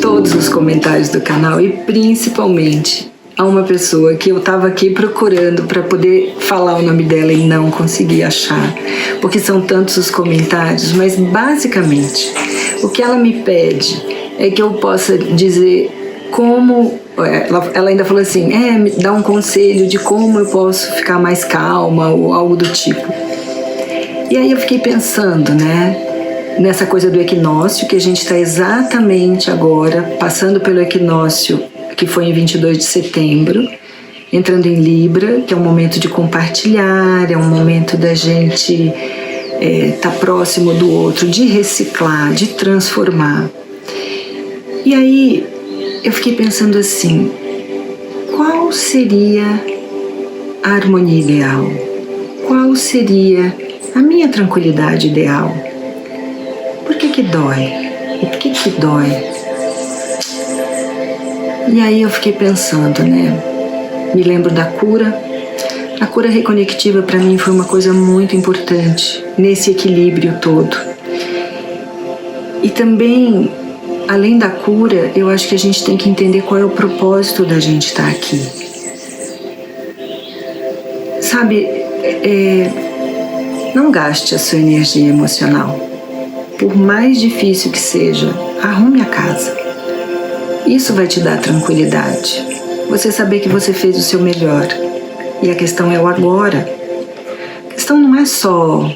todos os comentários do canal e principalmente a uma pessoa que eu estava aqui procurando para poder falar o nome dela e não consegui achar, porque são tantos os comentários, mas basicamente o que ela me pede é que eu possa dizer como, ela ainda falou assim, me dá um conselho de como eu posso ficar mais calma ou algo do tipo. E aí eu fiquei pensando, nessa coisa do equinócio, que a gente está exatamente agora passando pelo equinócio que foi em 22 de setembro, entrando em Libra, que é um momento de compartilhar, é um momento da gente tá próximo do outro, de reciclar, de transformar. E aí eu fiquei pensando assim, qual seria a harmonia ideal? Qual seria a minha tranquilidade ideal? Por que dói? O que dói? E aí eu fiquei pensando, me lembro da cura. A cura reconectiva para mim foi uma coisa muito importante nesse equilíbrio todo. E também, além da cura, eu acho que a gente tem que entender qual é o propósito da gente estar aqui. Sabe, não gaste a sua energia emocional. Por mais difícil que seja, arrume a casa. Isso vai te dar tranquilidade. Você saber que você fez o seu melhor. E a questão é o agora. A questão não é só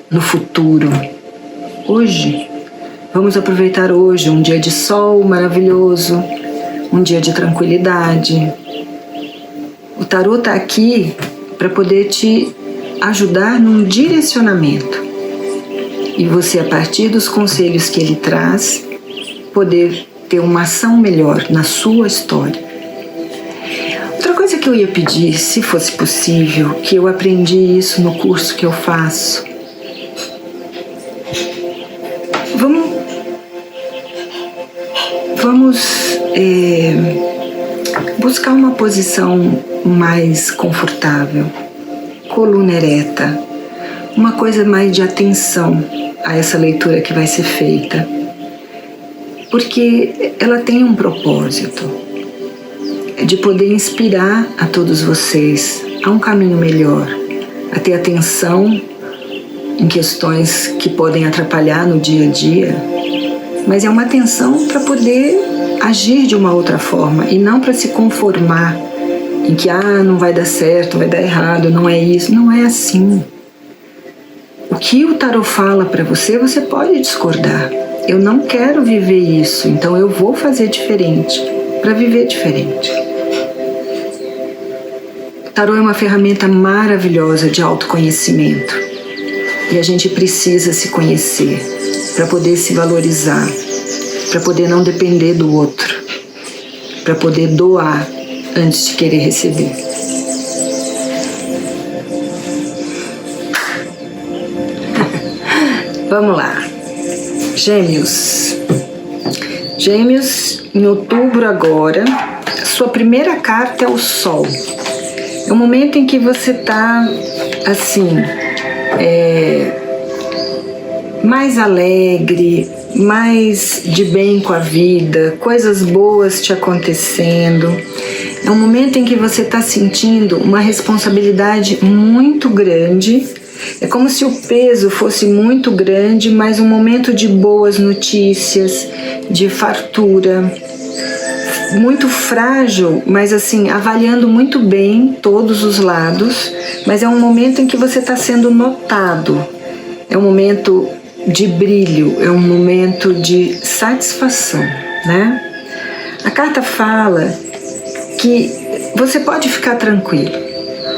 no futuro. Hoje. Vamos aproveitar hoje, um dia de sol maravilhoso, um dia de tranquilidade. O tarô está aqui para poder te ajudar num direcionamento. E você, a partir dos conselhos que ele traz, poder ter uma ação melhor na sua história. Outra coisa que eu ia pedir, se fosse possível, que eu aprendi isso no curso que eu faço. Vamos buscar uma posição mais confortável, coluna ereta, uma coisa mais de atenção a essa leitura que vai ser feita. Porque ela tem um propósito, de poder inspirar a todos vocês a um caminho melhor, a ter atenção em questões que podem atrapalhar no dia a dia, mas é uma atenção para poder agir de uma outra forma e não para se conformar em que não vai dar certo, vai dar errado, não é isso, não é assim. O que o tarô fala para você, você pode discordar. Eu não quero viver isso, então eu vou fazer diferente, para viver diferente. O tarô é uma ferramenta maravilhosa de autoconhecimento. E a gente precisa se conhecer, para poder se valorizar, para poder não depender do outro, para poder doar antes de querer receber. Vamos lá. Gêmeos. Gêmeos, em outubro agora, sua primeira carta é o Sol. É um momento em que você está, assim, mais alegre, mais de bem com a vida, coisas boas te acontecendo. É um momento em que você está sentindo uma responsabilidade muito grande. É como se o peso fosse muito grande, mas um momento de boas notícias, de fartura, muito frágil, mas assim, avaliando muito bem todos os lados, mas é um momento em que você está sendo notado, é um momento de brilho, é um momento de satisfação, A carta fala que você pode ficar tranquilo,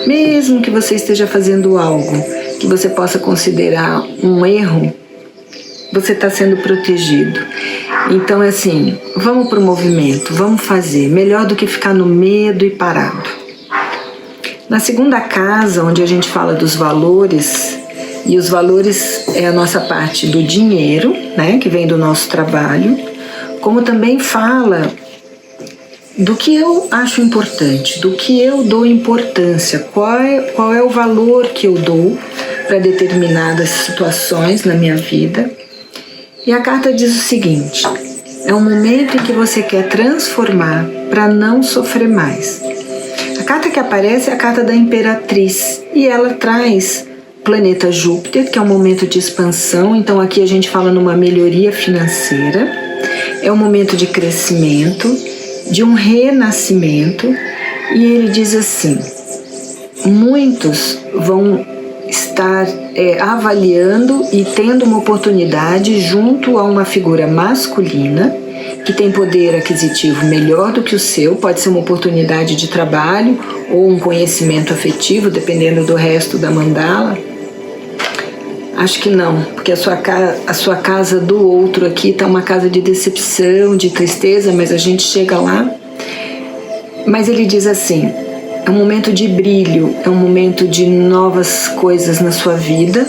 mesmo que você esteja fazendo algo que você possa considerar um erro, você está sendo protegido. Então é assim, vamos para o movimento, vamos fazer, melhor do que ficar no medo e parado. Na segunda casa, onde a gente fala dos valores, e os valores é a nossa parte do dinheiro, que vem do nosso trabalho, como também fala do que eu acho importante, do que eu dou importância, qual é o valor que eu dou para determinadas situações na minha vida. E a carta diz o seguinte: É um momento em que você quer transformar para não sofrer mais. A carta que aparece é a carta da Imperatriz e ela traz o planeta Júpiter, que é um momento de expansão. Então aqui a gente fala numa melhoria financeira. É um momento de crescimento, de um renascimento. E ele diz assim: muitos vão estar avaliando e tendo uma oportunidade junto a uma figura masculina que tem poder aquisitivo melhor do que o seu. Pode ser uma oportunidade de trabalho ou um conhecimento afetivo, dependendo do resto da mandala. Acho que não, porque a sua casa do outro aqui está uma casa de decepção, de tristeza, mas a gente chega lá. Mas ele diz assim: é um momento de brilho, é um momento de novas coisas na sua vida.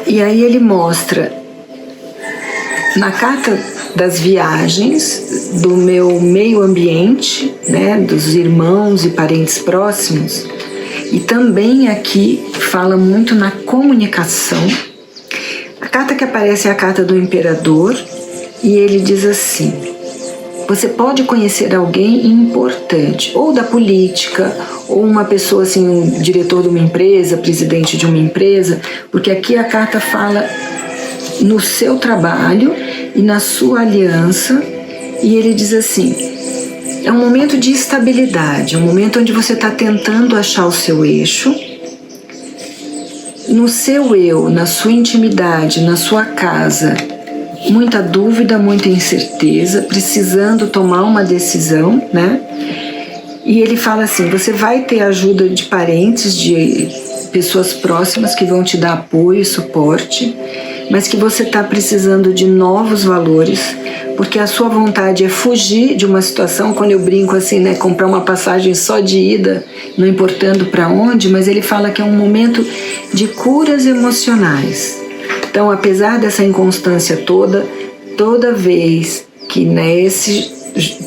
E aí ele mostra, na carta das viagens, do meu meio ambiente, né, dos irmãos e parentes próximos, e também aqui fala muito na comunicação. A carta que aparece é a carta do Imperador, e ele diz assim: você pode conhecer alguém importante, ou da política, ou uma pessoa assim, um diretor de uma empresa, presidente de uma empresa, porque aqui a carta fala no seu trabalho e na sua aliança, e ele diz assim: é um momento de estabilidade, um momento onde você está tentando achar o seu eixo, no seu eu, na sua intimidade, na sua casa. Muita dúvida, muita incerteza, precisando tomar uma decisão, né? E ele fala assim: você vai ter ajuda de parentes, de pessoas próximas que vão te dar apoio e suporte, mas que você está precisando de novos valores, porque a sua vontade é fugir de uma situação. Quando eu brinco assim, né, comprar uma passagem só de ida, não importando para onde, mas ele fala que é um momento de curas emocionais. Então, apesar dessa inconstância toda vez que nesse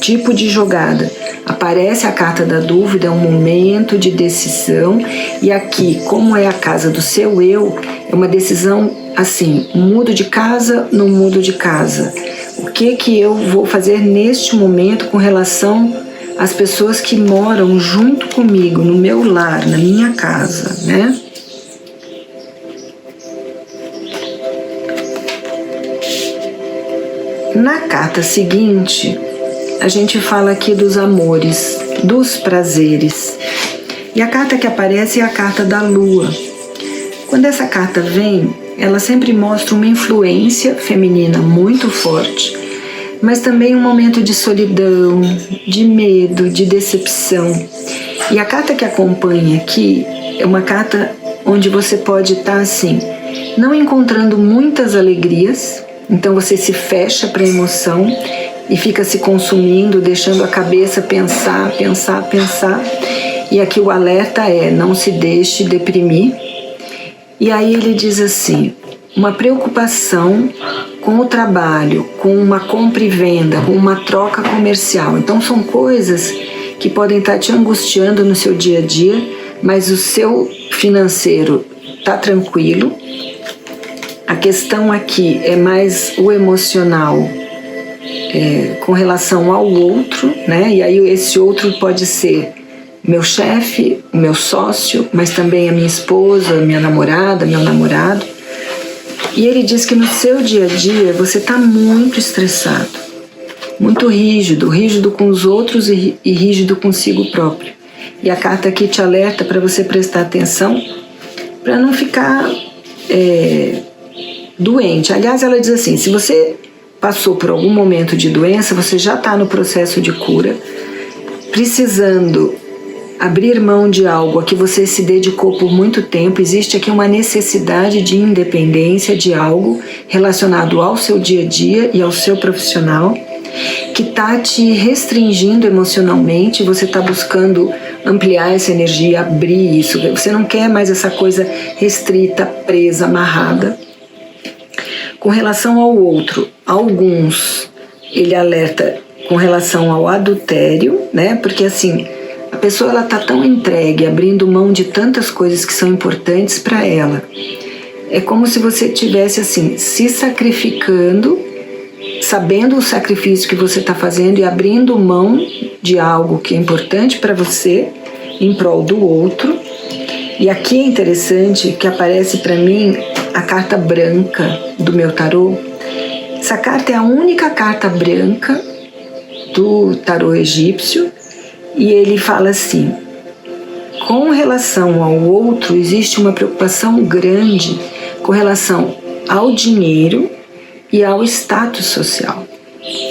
tipo de jogada aparece a carta da dúvida, é um momento de decisão. E aqui, como é a casa do seu eu, é uma decisão assim: mudo de casa, não mudo de casa. O que eu vou fazer neste momento com relação às pessoas que moram junto comigo, no meu lar, na minha casa, né? Na carta seguinte, a gente fala aqui dos amores, dos prazeres. E a carta que aparece é a carta da Lua. Quando essa carta vem, ela sempre mostra uma influência feminina muito forte, mas também um momento de solidão, de medo, de decepção. E a carta que acompanha aqui é uma carta onde você pode estar assim, não encontrando muitas alegrias. Então você se fecha para a emoção e fica se consumindo, deixando a cabeça pensar. E aqui o alerta é: não se deixe deprimir. E aí ele diz assim: uma preocupação com o trabalho, com uma compra e venda, com uma troca comercial. Então são coisas que podem estar te angustiando no seu dia a dia, mas o seu financeiro está tranquilo. A questão aqui é mais o emocional com relação ao outro, né? E aí esse outro pode ser meu chefe, o meu sócio, mas também a minha esposa, a minha namorada, meu namorado. E ele diz que no seu dia a dia você está muito estressado, muito rígido com os outros e rígido consigo próprio. E a carta aqui te alerta para você prestar atenção, para não ficar doente. Aliás, ela diz assim: se você passou por algum momento de doença, você já está no processo de cura, precisando abrir mão de algo a que você se dedicou por muito tempo. Existe aqui uma necessidade de independência de algo relacionado ao seu dia a dia e ao seu profissional, que está te restringindo emocionalmente. Você está buscando ampliar essa energia, abrir isso. Você não quer mais essa coisa restrita, presa, amarrada. Com relação ao outro, alguns ele alerta com relação ao adultério, né? Porque assim, a pessoa ela tá tão entregue, abrindo mão de tantas coisas que são importantes para ela. É como se você tivesse assim se sacrificando sabendo o sacrifício que você está fazendo e abrindo mão de algo que é importante para você em prol do outro. E aqui é interessante que aparece para mim a carta branca do meu tarô. Essa carta é a única carta branca do tarô egípcio e ele fala assim: com relação ao outro existe uma preocupação grande com relação ao dinheiro e ao status social,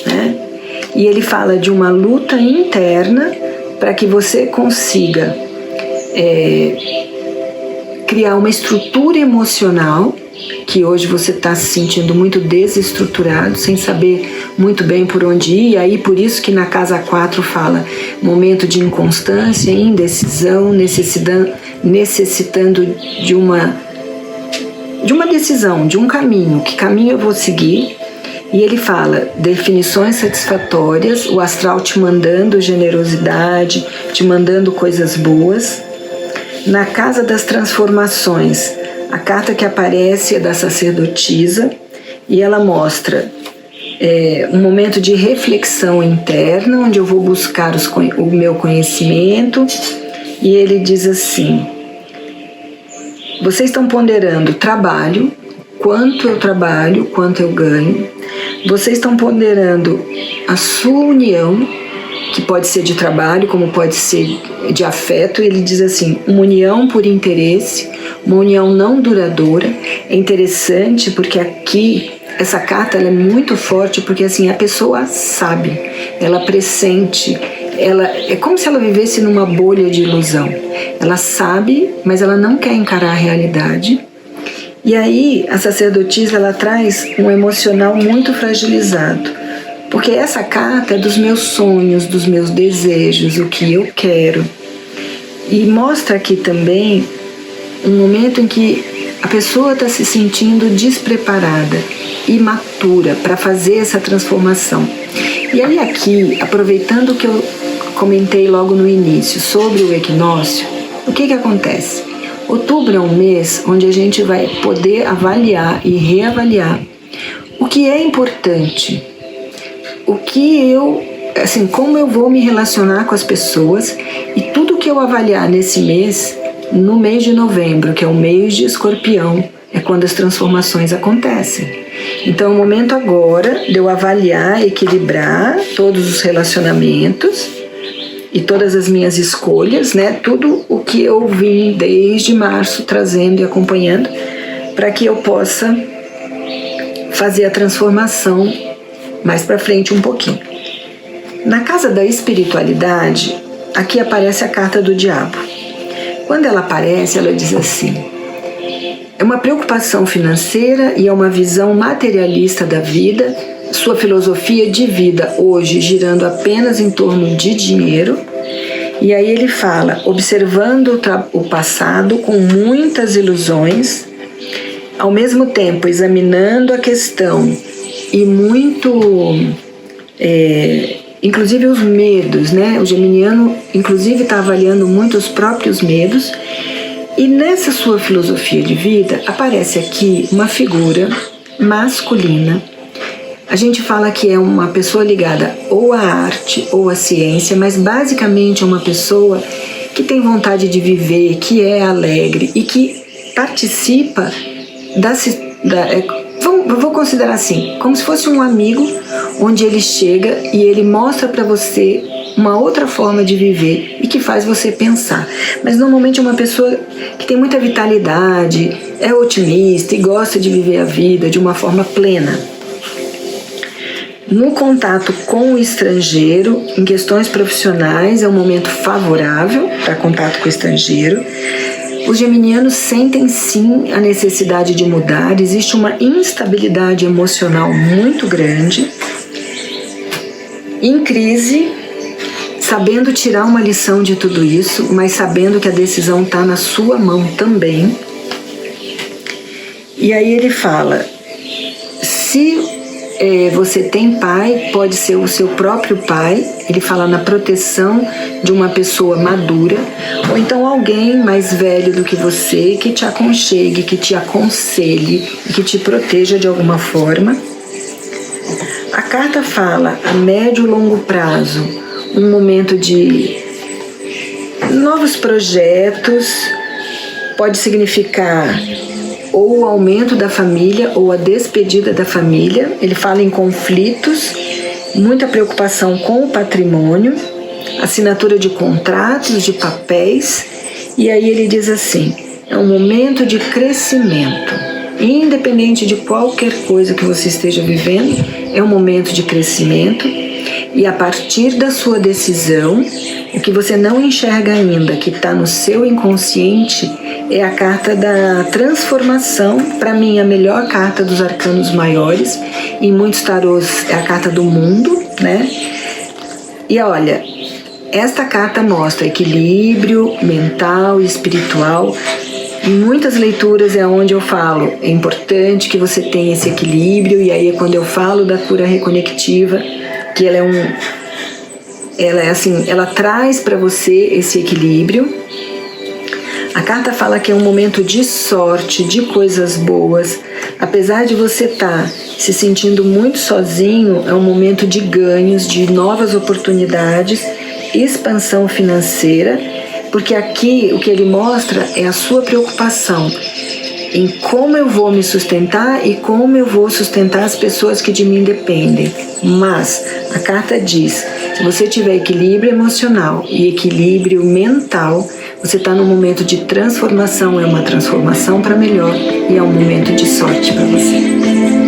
né? E ele fala de uma luta interna para que você consiga criar uma estrutura emocional, que hoje você está se sentindo muito desestruturado, sem saber muito bem por onde ir, e aí por isso que na casa 4 fala momento de inconstância, indecisão, necessitando de uma decisão, de um caminho, que caminho eu vou seguir. E ele fala definições satisfatórias, o astral te mandando generosidade, te mandando coisas boas. Na casa das transformações, a carta que aparece é da sacerdotisa e ela mostra um momento de reflexão interna, onde eu vou buscar o meu conhecimento. E ele diz assim: vocês estão ponderando trabalho, quanto eu trabalho, quanto eu ganho. Vocês estão ponderando a sua união, que pode ser de trabalho, como pode ser de afeto. Ele diz assim: uma união por interesse, uma união não duradoura. É interessante porque aqui essa carta ela é muito forte, porque assim a pessoa sabe, ela pressente, ela é como se ela vivesse numa bolha de ilusão. Ela sabe, mas ela não quer encarar a realidade. E aí a sacerdotisa ela traz um emocional muito fragilizado, porque essa carta é dos meus sonhos, dos meus desejos, o que eu quero. E mostra aqui também um momento em que a pessoa está se sentindo despreparada, imatura para fazer essa transformação. E aí aqui, aproveitando o que eu comentei logo no início sobre o equinócio, o que acontece? Outubro é um mês onde a gente vai poder avaliar e reavaliar o que é importante, o que como eu vou me relacionar com as pessoas, e tudo que eu avaliar nesse mês, no mês de novembro, que é o mês de Escorpião, é quando as transformações acontecem. Então é o momento agora de eu avaliar, equilibrar todos os relacionamentos e todas as minhas escolhas, né? Tudo o que eu vim desde março trazendo e acompanhando, para que eu possa fazer a transformação mais para frente um pouquinho. Na casa da espiritualidade, aqui aparece a carta do diabo. Quando ela aparece, ela diz assim: é uma preocupação financeira e é uma visão materialista da vida, sua filosofia de vida hoje girando apenas em torno de dinheiro. E aí ele fala, observando o passado com muitas ilusões, ao mesmo tempo examinando a questão e muito, inclusive os medos, né? O geminiano, inclusive, está avaliando muito os próprios medos. E nessa sua filosofia de vida, aparece aqui uma figura masculina. A gente fala que é uma pessoa ligada ou à arte ou à ciência, mas basicamente é uma pessoa que tem vontade de viver, que é alegre e que participa eu vou considerar assim, como se fosse um amigo, onde ele chega e ele mostra para você uma outra forma de viver e que faz você pensar. Mas normalmente é uma pessoa que tem muita vitalidade, é otimista e gosta de viver a vida de uma forma plena. No contato com o estrangeiro, em questões profissionais, é um momento favorável para contato com o estrangeiro. Os geminianos sentem sim a necessidade de mudar, existe uma instabilidade emocional muito grande. Em crise, sabendo tirar uma lição de tudo isso, mas sabendo que a decisão está na sua mão também. E aí ele fala, se você tem pai, pode ser o seu próprio pai, ele fala na proteção de uma pessoa madura, ou então alguém mais velho do que você, que te aconchegue, que te aconselhe e que te proteja de alguma forma. A carta fala a médio e longo prazo, um momento de novos projetos, pode significar ou o aumento da família ou a despedida da família. Ele fala em conflitos, muita preocupação com o patrimônio, assinatura de contratos, de papéis, e aí ele diz assim, é um momento de crescimento. Independente de qualquer coisa que você esteja vivendo, é um momento de crescimento, e a partir da sua decisão, o que você não enxerga ainda, que está no seu inconsciente, é a carta da transformação. Para mim, a melhor carta dos arcanos maiores. Em muitos tarôs é a carta do mundo, né? E olha, esta carta mostra equilíbrio mental e espiritual. Em muitas leituras é onde eu falo, é importante que você tenha esse equilíbrio, e aí é quando eu falo da cura reconectiva, que ela traz para você esse equilíbrio. A carta fala que é um momento de sorte, de coisas boas. Apesar de você estar se sentindo muito sozinho, é um momento de ganhos, de novas oportunidades, expansão financeira, porque aqui o que ele mostra é a sua preocupação em como eu vou me sustentar e como eu vou sustentar as pessoas que de mim dependem. Mas a carta diz, se você tiver equilíbrio emocional e equilíbrio mental, você está num momento de transformação, é uma transformação para melhor, e é um momento de sorte para você.